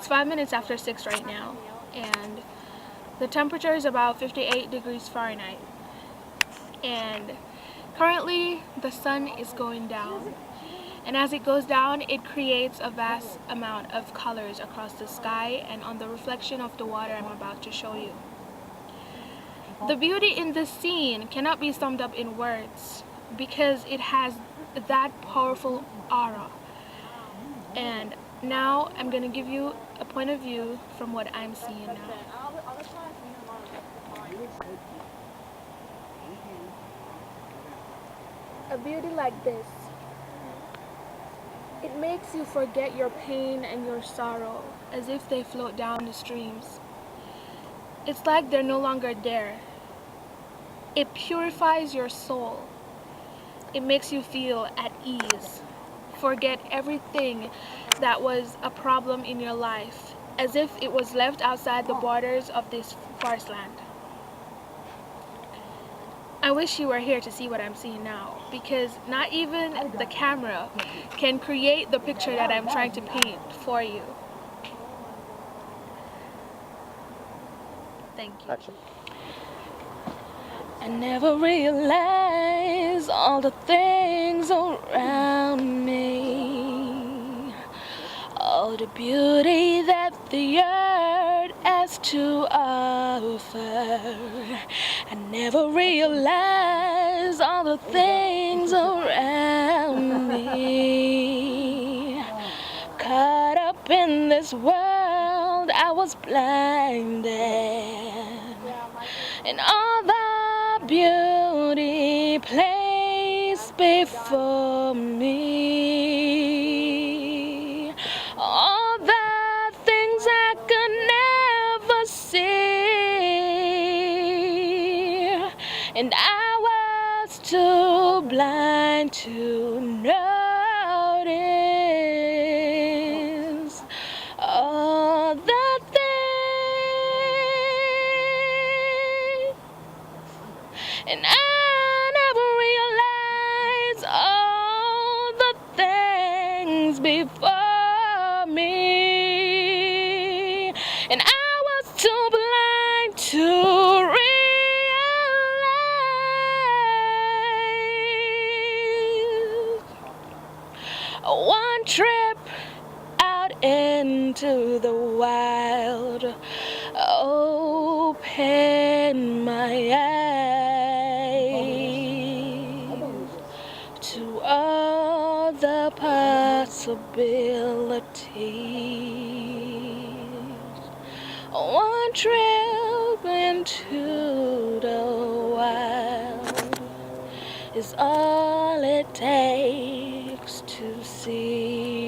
5 minutes after 6 right now, and the temperature is about 58 degrees Fahrenheit. And currently the sun is going down. And as it goes down, it creates a vast amount of colors across the sky and on the reflection of the water I'm about to show you. The beauty in this scene cannot be summed up in words because it has that powerful aura. And now I'm going to give you a point of view from what I'm seeing now. A beauty like this, it makes you forget your pain and your sorrow as if they float down the streams. It's like they're no longer there. It purifies your soul. It makes you feel at ease. Forget everything that was a problem in your life, as if it was left outside the borders of this forest land. I wish you were here to see what I'm seeing now, because not even the camera can create the picture that I'm trying to paint for you. Thank you. Action. I never realized all the things around me, all the beauty that the earth has to offer. I never realized all the things around me. Caught up in this world, I was blinded, and all the beauty placed before me, all the things I could never see, and I was too blind to notice all the things. And I never realized all the things before me, and I was too blind to realize. One trip out into the wild opened my eyes to all the possibilities. One trip into the wild is all it takes to see.